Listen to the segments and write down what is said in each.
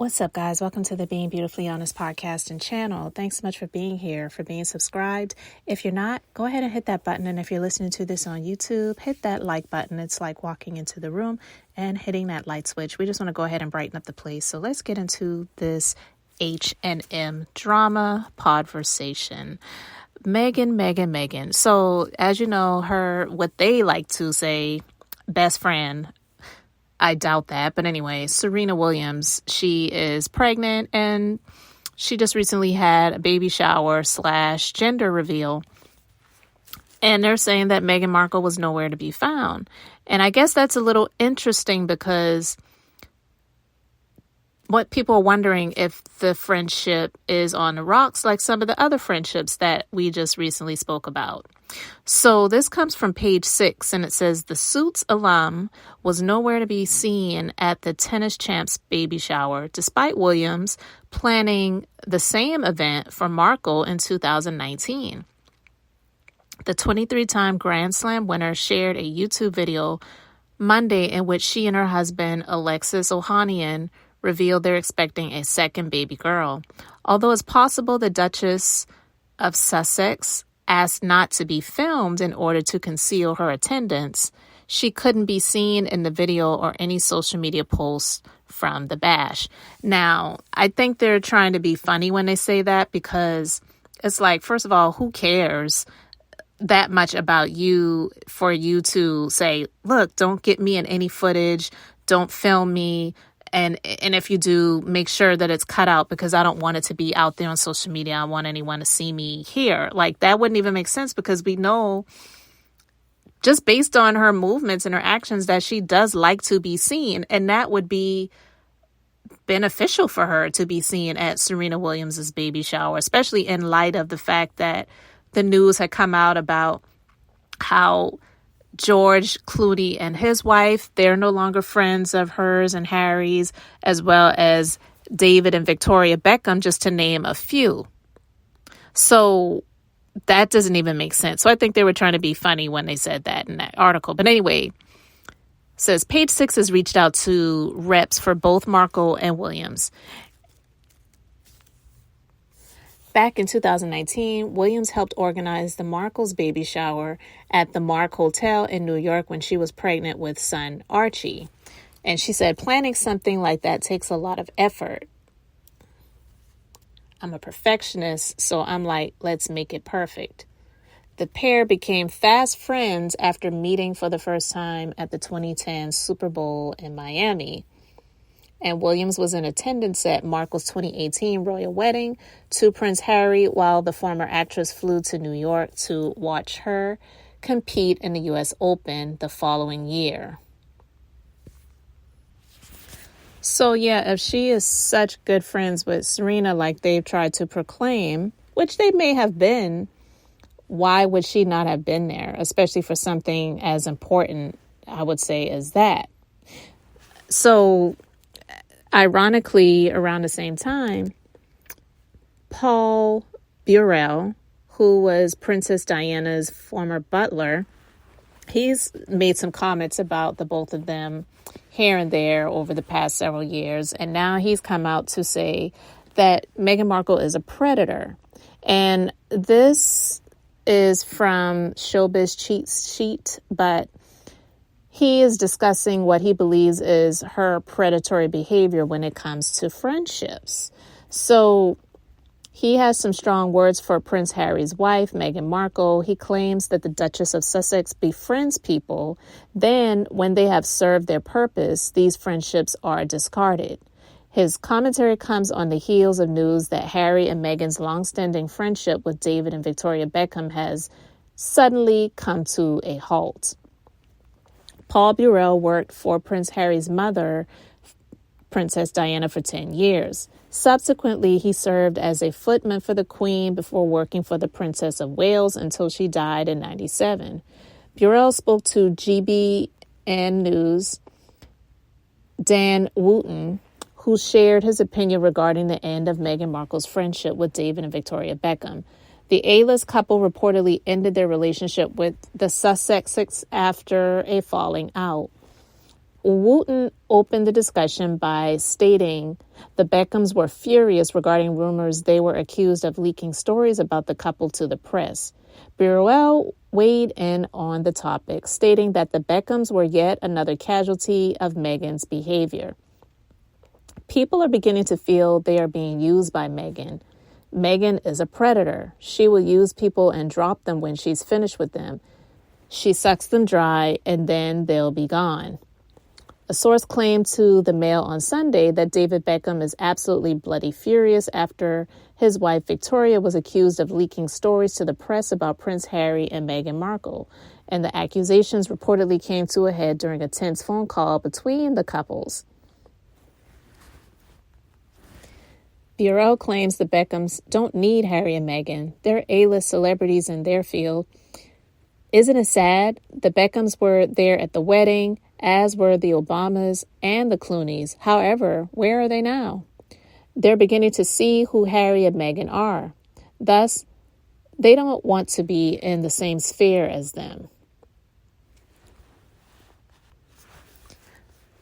What's up, guys? Welcome to the Being Beautifully Honest podcast and channel. Thanks so much for being here, for being subscribed. If you're not, go ahead and hit that button. And if you're listening to this on YouTube, hit that like button. It's like walking into the room and hitting that light switch. We just want to go ahead and brighten up the place. So let's get into this H&M drama podversation. Meghan. So as you know, her, what they like to say, best friend, I doubt that. But anyway, Serena Williams, she is pregnant and she just recently had a baby shower / gender reveal. And they're saying that Meghan Markle was nowhere to be found. And I guess that's a little interesting because what people are wondering if the friendship is on the rocks like some of the other friendships that we just recently spoke about. So this comes from page 6, and it says the Suits alum was nowhere to be seen at the tennis champ's baby shower, despite Williams planning the same event for Markle in 2019. The 23-time Grand Slam winner shared a YouTube video Monday in which she and her husband, Alexis Ohanian, revealed they're expecting a second baby girl. Although it's possible the Duchess of Sussex asked not to be filmed in order to conceal her attendance, she couldn't be seen in the video or any social media posts from the bash. Now, I think they're trying to be funny when they say that because it's like, first of all, who cares that much about you for you to say, look, don't get me in any footage, don't film me. And if you do, make sure that it's cut out because I don't want it to be out there on social media. I don't want anyone to see me here. Like, that wouldn't even make sense because we know just based on her movements and her actions that she does like to be seen. And that would be beneficial for her to be seen at Serena Williams's baby shower, especially in light of the fact that the news had come out about how George Clooney and his wife, they're no longer friends of hers and Harry's, as well as David and Victoria Beckham, just to name a few. So that doesn't even make sense. So I think they were trying to be funny when they said that in that article. But anyway, it says page 6 has reached out to reps for both Markle and Williams. Back in 2019, Williams helped organize the Markle's baby shower at the Mark Hotel in New York when she was pregnant with son Archie. And she said, planning something like that takes a lot of effort. I'm a perfectionist, so I'm like, let's make it perfect. The pair became fast friends after meeting for the first time at the 2010 Super Bowl in Miami. And Williams was in attendance at Markle's 2018 royal wedding to Prince Harry while the former actress flew to New York to watch her compete in the U.S. Open the following year. So, yeah, if she is such good friends with Serena like they've tried to proclaim, which they may have been, why would she not have been there, especially for something as important, I would say, as that? So, ironically, around the same time, Paul Burrell, who was Princess Diana's former butler, he's made some comments about the both of them here and there over the past several years. And now he's come out to say that Meghan Markle is a predator. And this is from Showbiz Cheat Sheet, but he is discussing what he believes is her predatory behavior when it comes to friendships. So he has some strong words for Prince Harry's wife, Meghan Markle. He claims that the Duchess of Sussex befriends people. Then, when they have served their purpose, these friendships are discarded. His commentary comes on the heels of news that Harry and Meghan's longstanding friendship with David and Victoria Beckham has suddenly come to a halt. Paul Burrell worked for Prince Harry's mother, Princess Diana, for 10 years. Subsequently, he served as a footman for the Queen before working for the Princess of Wales until she died in 1997. Burrell spoke to GBN News' Dan Wooten, who shared his opinion regarding the end of Meghan Markle's friendship with David and Victoria Beckham. The A-list couple reportedly ended their relationship with the Sussexes after a falling out. Wooten opened the discussion by stating the Beckhams were furious regarding rumors they were accused of leaking stories about the couple to the press. Burwell weighed in on the topic, stating that the Beckhams were yet another casualty of Meghan's behavior. People are beginning to feel they are being used by Meghan. Meghan is a predator. She will use people and drop them when she's finished with them. She sucks them dry and then they'll be gone. A source claimed to the Mail on Sunday that David Beckham is absolutely bloody furious after his wife Victoria was accused of leaking stories to the press about Prince Harry and Meghan Markle, and the accusations reportedly came to a head during a tense phone call between the couples. Burrell claims the Beckhams don't need Harry and Meghan. They're A-list celebrities in their field. Isn't it sad? The Beckhams were there at the wedding, as were the Obamas and the Clooneys. However, where are they now? They're beginning to see who Harry and Meghan are. Thus, they don't want to be in the same sphere as them.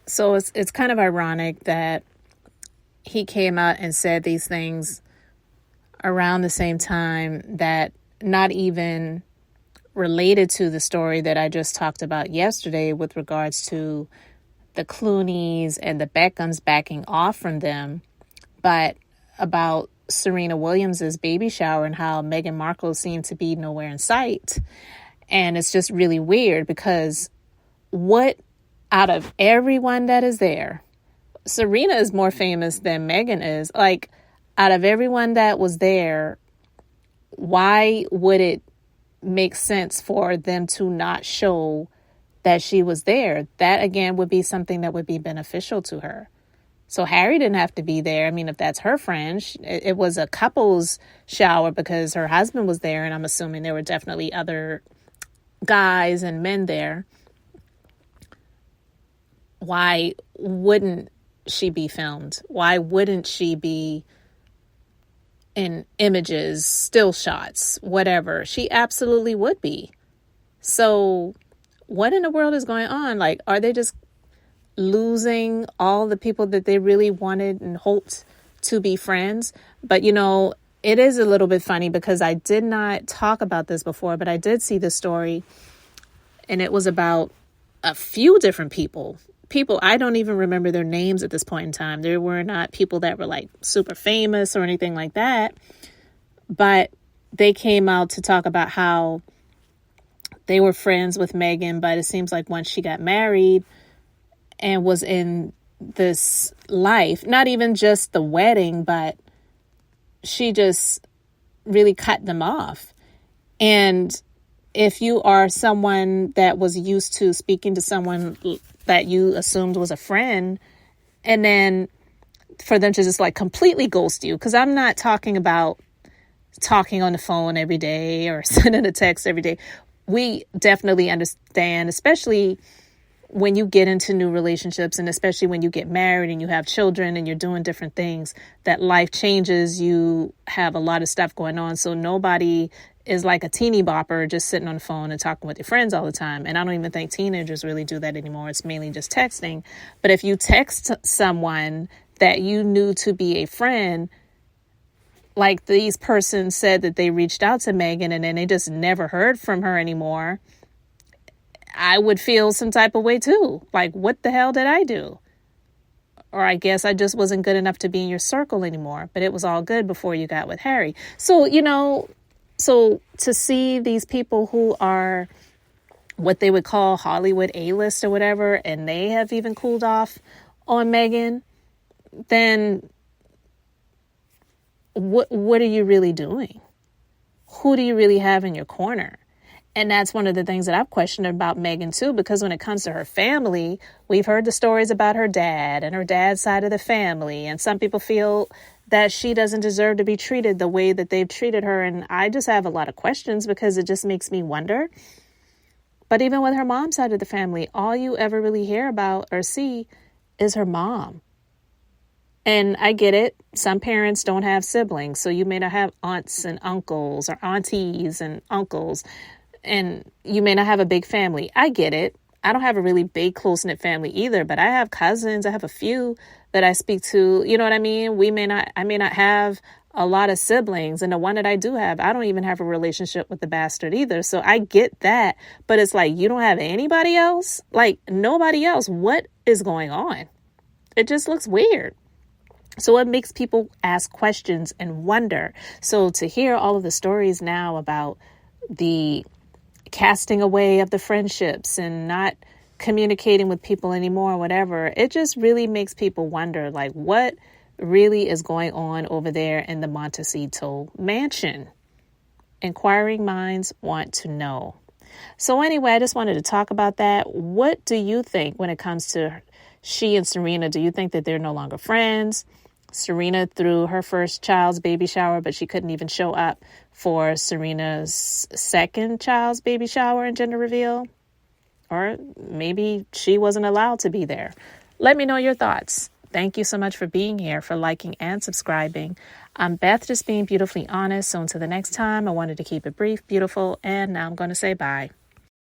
So it's kind of ironic that he came out and said these things around the same time that not even related to the story that I just talked about yesterday with regards to the Clooneys and the Beckhams backing off from them, but about Serena Williams' baby shower and how Meghan Markle seemed to be nowhere in sight. And it's just really weird because what out of everyone that is there, Serena is more famous than Meghan is. Like, out of everyone that was there, why would it make sense for them to not show that she was there? That, again, would be something that would be beneficial to her. So Harry didn't have to be there. I mean, if that's her friend, it was a couple's shower because her husband was there, and I'm assuming there were definitely other guys and men there. Why wouldn't she be filmed? Why wouldn't she be in images, still shots, whatever? She absolutely would be. So what in the world is going on? Like, are they just losing all the people that they really wanted and hoped to be friends? But, you know, it is a little bit funny because I did not talk about this before, but I did see the story, and it was about a few different people. I don't even remember their names at this point in time. There were not people that were like super famous or anything like that. But they came out to talk about how they were friends with Meghan, but it seems like once she got married and was in this life, not even just the wedding, but she just really cut them off. And if you are someone that was used to speaking to someone that you assumed was a friend, and then for them to just like completely ghost you, because I'm not talking about talking on the phone every day or sending a text every day. We definitely understand, especially when you get into new relationships, and especially when you get married and you have children and you're doing different things, that life changes. You have a lot of stuff going on. So nobody is like a teeny bopper just sitting on the phone and talking with your friends all the time. And I don't even think teenagers really do that anymore. It's mainly just texting. But if you text someone that you knew to be a friend, like these persons said that they reached out to Meghan and then they just never heard from her anymore, I would feel some type of way too. Like, what the hell did I do? Or I guess I just wasn't good enough to be in your circle anymore. But it was all good before you got with Harry. So, you know, so to see these people who are what they would call Hollywood A-list or whatever, and they have even cooled off on Meghan, then what are you really doing? Who do you really have in your corner? And that's one of the things that I've questioned about Meghan too, because when it comes to her family, we've heard the stories about her dad and her dad's side of the family. And some people feel that she doesn't deserve to be treated the way that they've treated her. And I just have a lot of questions because it just makes me wonder. But even with her mom's side of the family, all you ever really hear about or see is her mom. And I get it. Some parents don't have siblings. So you may not have aunts and uncles or aunties and uncles. And you may not have a big family. I get it. I don't have a really big, close-knit family either, but I have cousins. I have a few that I speak to. You know what I mean? I may not have a lot of siblings. And the one that I do have, I don't even have a relationship with the bastard either. So I get that. But it's like, you don't have anybody else? Like, nobody else. What is going on? It just looks weird. So it makes people ask questions and wonder. So to hear all of the stories now about the casting away of the friendships and not communicating with people anymore, whatever, it just really makes people wonder, like, what really is going on over there in the Montecito mansion? Inquiring minds want to know. So anyway, I just wanted to talk about that. What do you think when it comes to she and Serena? Do you think that they're no longer friends? Serena threw her first child's baby shower, but she couldn't even show up for Serena's second child's baby shower and gender reveal. Or maybe she wasn't allowed to be there. Let me know your thoughts. Thank you so much for being here, for liking and subscribing. I'm Beth, just being beautifully honest. So until the next time, I wanted to keep it brief, beautiful, and now I'm going to say bye.